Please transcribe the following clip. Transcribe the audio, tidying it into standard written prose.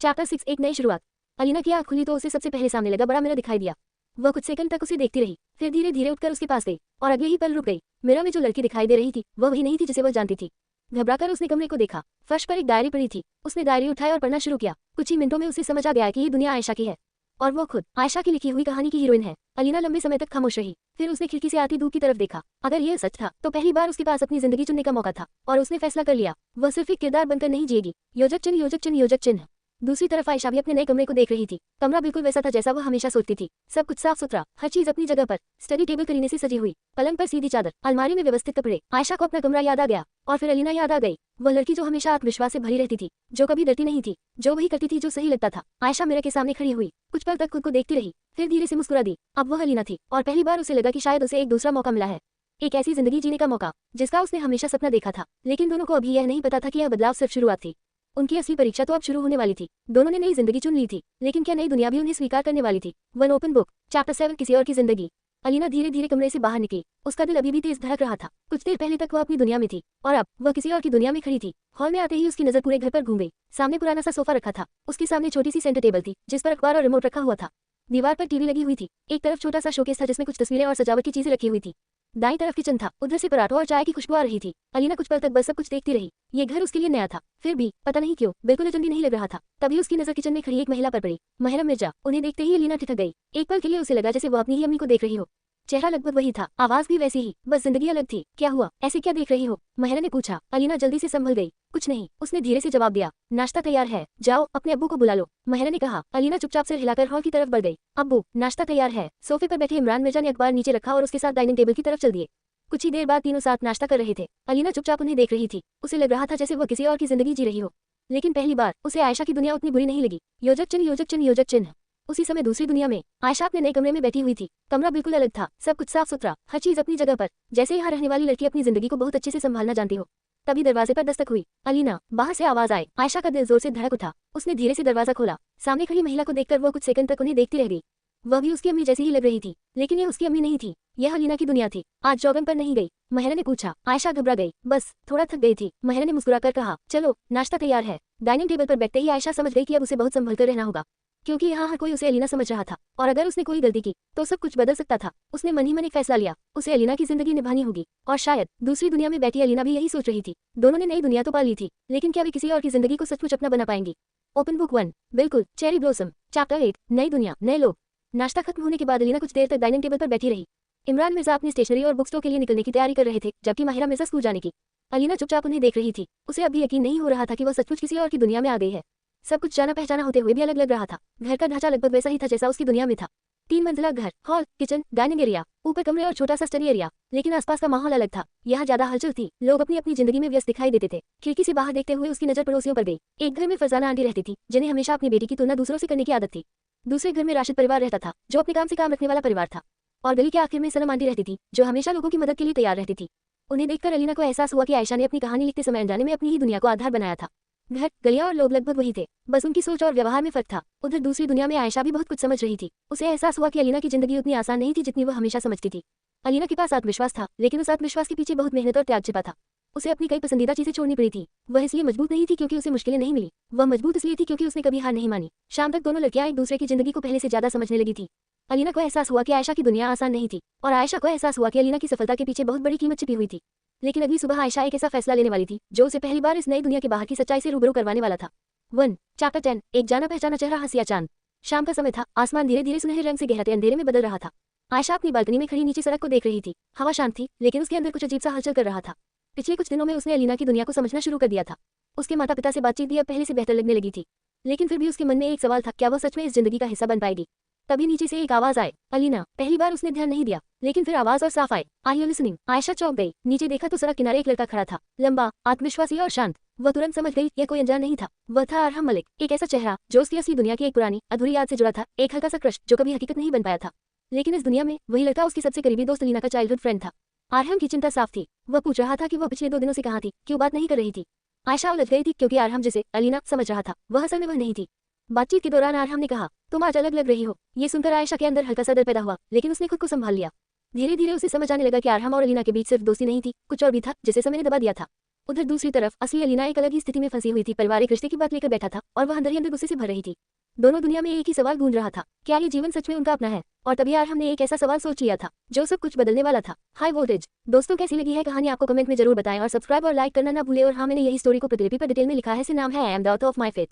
Chapter 6 एक नई शुरुआत। अलीना की आंख खुली तो उसे सबसे पहले सामने लगा बड़ा मिरर दिखाई दिया। वह कुछ सेकंड तक उसे देखती रही, फिर धीरे धीरे उठकर उसके पास गई और अगले ही पल रुक गई। मिरर में जो लड़की दिखाई दे रही थी वह वही नहीं थी जिसे वह जानती थी। घबराकर उसने कमरे को देखा। फर्श पर एक डायरी पड़ी थी। उसने डायरी उठाया और पढ़ना शुरू किया। कुछ ही मिनटों में उसे समझ आ गया कि ये दुनिया आयशा की है और वो खुद आयशा की लिखी हुई कहानी की हीरोइन है। अलीना लंबे समय तक खामोश रही, फिर उसने खिड़की से आती धूप की तरफ देखा। अगर यह सच था तो पहली बार उसके पास अपनी जिंदगी चुनने का मौका था और उसने फैसला कर लिया, वह सिर्फ एक किरदार बनकर नहीं जिएगी। योजक चिन्ह, योजक चिन्ह, योजक चिन्ह। दूसरी तरफ आयशा भी अपने नए कमरे को देख रही थी। कमरा बिल्कुल वैसा था जैसा वह हमेशा सोचती थी। सब कुछ साफ सुथरा, हर चीज अपनी जगह पर। स्टडी टेबल करीने से सजी हुई, पलंग पर सीधी चादर, अलमारी में व्यवस्थित कपड़े। आयशा को अपना कमरा याद आ गया और फिर अलीना याद आ गई। वह लड़की जो हमेशा आत्मविश्वास से भरी रहती थी, जो कभी डरती नहीं थी, जो वही करती थी जो सही लगता था। आयशा मिरर के सामने खड़ी हुई, कुछ पल तक खुद को देखती रही, फिर धीरे से मुस्कुरा दी। अब वह अलीना थी और पहली बार उसे लगा कि शायद उसे एक दूसरा मौका मिला है, एक ऐसी जिंदगी जीने का मौका जिसका उसने हमेशा सपना देखा था। लेकिन दोनों को अभी यह नहीं पता था कि यह बदलाव सिर्फ शुरुआत थी। उनकी असली परीक्षा तो अब शुरू होने वाली थी। दोनों ने नई जिंदगी चुन ली थी, लेकिन क्या नई दुनिया भी उन्हें स्वीकार करने वाली थी? वन ओपन बुक, चैप्टर 7 किसी और की जिंदगी। अलीना धीरे धीरे कमरे से बाहर निकली। उसका दिल अभी भी तेज धड़क रहा था। कुछ देर पहले तक वह अपनी दुनिया में थी और अब वह किसी और की दुनिया में खड़ी थी। हॉल में आते ही उसकी नजर पूरे घर पर घूम गई। सामने पुराना सा सोफा रखा था। उसके सामने छोटी सी सेंटर टेबल थी जिस पर अखबार और रिमोट रखा हुआ था। दीवार पर टीवी लगी हुई थी। एक तरफ छोटा सा शोकेस था जिसमें कुछ तस्वीरें और सजावट की चीजें रखी हुई थी। दाईं तरफ किचन था, उधर से पराठों और चाय की खुशबू आ रही थी। अलीना कुछ पल तक बस सब कुछ देखती रही। ये घर उसके लिए नया था, फिर भी पता नहीं क्यों बिल्कुल अजनबी नहीं लग रहा था। तभी उसकी नजर किचन में खड़ी एक महिला पर पड़ी, महरम मिर्जा। उन्हें देखते ही अलीना ठिठक गई। एक पल के लिए उसे लगा जैसे वो अपनी ही अम्मी को देख रही हो। चेहरा लगभग वही था, आवाज भी वैसी ही, बस जिंदगी अलग थी। क्या हुआ, ऐसे क्या देख रही हो? महरा ने पूछा। अलीना जल्दी से संभल गई। कुछ नहीं, उसने धीरे से जवाब दिया। नाश्ता तैयार है, जाओ अपने अब्बू को बुला लो, महरा ने कहा। अलीना चुपचाप सिर हिलाकर हॉल की तरफ बढ़ गई। अब्बू, नाश्ता तैयार है। सोफे पर बैठे इमरान मिर्जा ने अखबार नीचे रखा और उसके साथ डाइनिंग टेबल की तरफ चल दिए। कुछ ही देर बाद तीनों साथ नाश्ता कर रहे थे। अलीना चुपचाप उन्हें देख रही थी। उसे लग रहा था जैसे वह किसी और की जिंदगी जी रही हो, लेकिन पहली बार उसे आयशा की दुनिया उतनी बुरी नहीं लगी। योजक चिन्ह, योजक चिन्ह, योजक चिन्ह। उसी समय दूसरी दुनिया में आयशा अपने नए कमरे में बैठी हुई थी। कमरा बिल्कुल अलग था, सब कुछ साफ सुथरा, हर चीज अपनी जगह पर, जैसे यहाँ रहने वाली लड़की अपनी जिंदगी को बहुत अच्छे से संभालना जानती हो। तभी दरवाजे पर दस्तक हुई। अलीना, बाहर से आवाज आई। आयशा का दिल जोर से धड़क उठा। उसने धीरे से दरवाजा खोला। सामने खड़ी महिला को देखकर वह कुछ सेकंड तक उन्हें देखती रह गई। वह भी उसकी अम्मी जैसी ही लग रही थी, लेकिन यह उसकी अम्मी नहीं थी, यह अलीना की दुनिया थी। आज जॉगिंग पर नहीं गई? महरा ने पूछा। आयशा घबरा गई। बस थोड़ा थक गई थी, महरा ने मुस्कुराकर कहा। चलो, नाश्ता तैयार है। डाइनिंग टेबल पर बैठते ही आयशा समझ गई कि अब उसे बहुत संभल कर रहना होगा, क्योंकि यहाँ हर कोई उसे अलीना समझ रहा था और अगर उसने कोई गलती की तो सब कुछ बदल सकता था। उसने मन ही मन एक फैसला लिया, उसे अलीना की जिंदगी निभानी होगी। और शायद दूसरी दुनिया में बैठी अलीना भी यही सोच रही थी। दोनों ने नई दुनिया तो पा ली थी, लेकिन क्या वे किसी और की जिंदगी को सचमुच अपना बना पाएंगी? ओपन बुक 1, बिल्कुल, चेरी ब्लॉसम, चैप्टर 8, नई दुनिया, नए लोग। नाश्ता खत्म होने के बाद अलीना कुछ देर तक डाइनिंग टेबल पर बैठी रही। इमरान मिर्जा अपनी स्टेशनरी और बुक स्टोर के लिए निकलने की तैयारी कर रहे थे, जबकि माहिरा मिर्जा स्कूल जाने की। अलीना चुपचाप उन्हें देख रही थी। उसे अभी यकीन नहीं हो रहा था कि वह सचमुच किसी और की दुनिया में आ गई है। सब कुछ जाना पहचाना होते हुए भी अलग लग रहा था। घर का ढांचा लगभग वैसा ही था जैसा उसकी दुनिया में था। 3 मंजिला घर, हॉल, किचन, डाइनिंग एरिया, ऊपर कमरे और छोटा सा स्टडी एरिया, लेकिन आसपास का माहौल अलग था। यहाँ ज्यादा हलचल थी, लोग अपनी अपनी जिंदगी में व्यस्त दिखाई देते थे। खिड़की से बाहर देखते हुए उसकी नजर पड़ोसियों पर गई। एक घर में फरजाना आंटी रहती थी, जिन्हें हमेशा अपनी बेटी की तुलना दूसरों से करने की आदत थी। दूसरे घर में राशिद परिवार रहता था, जो अपने काम से काम रखने वाला परिवार था। और गली के आखिर में सनम आंटी रहती थी, जो हमेशा लोगों की मदद के लिए तैयार रहती थी। उन्हें देखकर अलीना को एहसास हुआ कि आयशा ने अपनी कहानी लिखते समय अनजाने में अपनी ही दुनिया को आधार बनाया था। घर, गलियां और लोग लगभग वही थे, बस उनकी सोच और व्यवहार में फर्क था। उधर दूसरी दुनिया में आयशा भी बहुत कुछ समझ रही थी। उसे एहसास हुआ कि अलीना की जिंदगी उतनी आसान नहीं थी जितनी वह हमेशा समझती थी। अलीना के पास आत्मविश्वास था, लेकिन उस आत्मविश्वास के पीछे बहुत मेहनत और त्याग छिपा था। उसे अपनी कई पसंदीदा चीजें छोड़नी पड़ी थी। वह इसलिए मजबूत नहीं थी क्योंकि उसे मुश्किलें नहीं मिली, वह मजबूत इसलिए थी क्योंकि उसने कभी हार नहीं मानी। शाम तक दोनों लड़कियां एक दूसरे की जिंदगी को पहले से ज्यादा समझने लगी थी। अलीना को एहसास हुआ कि आयशा की दुनिया आसान नहीं थी, और आयशा को एहसास हुआ कि अलीना की सफलता के पीछे बहुत बड़ी कीमत छिपी हुई थी। लेकिन अगली सुबह आयशा एक ऐसा फैसला लेने वाली थी जो उसे पहली बार इस नई दुनिया के बाहर की सच्चाई से रूबरू करवाने वाला था। 1, चैप्टर 10, एक जाना पहचाना चेहरा, हंसिया चांद। शाम का समय था, आसमान धीरे धीरे सुनहरे रंग से गहराते अंधेरे में बदल रहा था। आयशा अपनी बालकनी में खड़ी नीचे सड़क को देख रही थी। हवा शांत थी, लेकिन उसके अंदर कुछ अजीब सा हलचल कर रहा था। पिछले कुछ दिनों में उसने अलीना की दुनिया को समझना शुरू कर दिया था। उसके माता पिता से बातचीत भी अब पहले से बेहतर लगने लगी थी, लेकिन फिर भी उसके मन में एक सवाल था, क्या वह सच में इस जिंदगी का हिस्सा बन पाएगी? तभी नीचे से एक आवाज आई, अलीना। पहली बार उसने ध्यान नहीं दिया, लेकिन फिर आवाज और साफ आई, आर यू लिसनिंग? आयशा चौंक गई। नीचे देखा तो सड़क किनारे एक लड़का खड़ा था, लंबा, आत्मविश्वासी और शांत। वह तुरंत समझ गई यह कोई अनजान नहीं था, वह था अरहम मलिक। एक ऐसा चेहरा जो उसकी असली दुनिया की एक पुरानी अधूरी याद से जुड़ा था, एक हल्का सा क्रश जो कभी हकीकत नहीं बन पाया था। लेकिन इस दुनिया में वही लड़का उसकी सबसे करीबी दोस्त अलीना का चाइल्डहुड फ्रेंड था। अरहम की चिंता साफ थी। वह पूछ रहा था कि वह पिछले 2 दिनों से कहाँ थी, क्यों बात नहीं कर रही थी। आयशा उलझ गई थी क्योंकि अरहम जिसे अलीना समझ रहा था वह असल में वह नहीं थी। बातचीत के दौरान अरहम ने कहा, तुम आज अलग लग रही हो। ये सुनकर आयशा के अंदर हल्का सा डर पैदा हुआ, लेकिन उसने खुद को संभाल लिया। धीरे धीरे उसे समझ आने लगा कि अरहम और अलीना के बीच सिर्फ दोस्ती नहीं थी, कुछ और भी था जिसे समय ने दबा दिया था। उधर दूसरी तरफ असली अलीना एक अलग ही स्थिति में फंसी हुई थी। पारिवारिक रिश्ते की बात लेकर बैठा था और वह अंदर ही अंदर गुस्से से भर रही थी। दोनों दुनिया में एक ही सवाल गूंज रहा था, क्या ये जीवन सच में उनका अपना है? और तभी यार हमने एक ऐसा सवाल सोच लिया था जो सब कुछ बदलने वाला था। High voltage. दोस्तों, कैसी लगी है कहानी आपको कमेंट में जरूर बताएं और सब्सक्राइब और लाइक करना ना भूलें। और हाँ, मैंने यही स्टोरी को प्रतिलिपि पर डिटेल में लिखा है। इसे नाम है I am the author of my faith.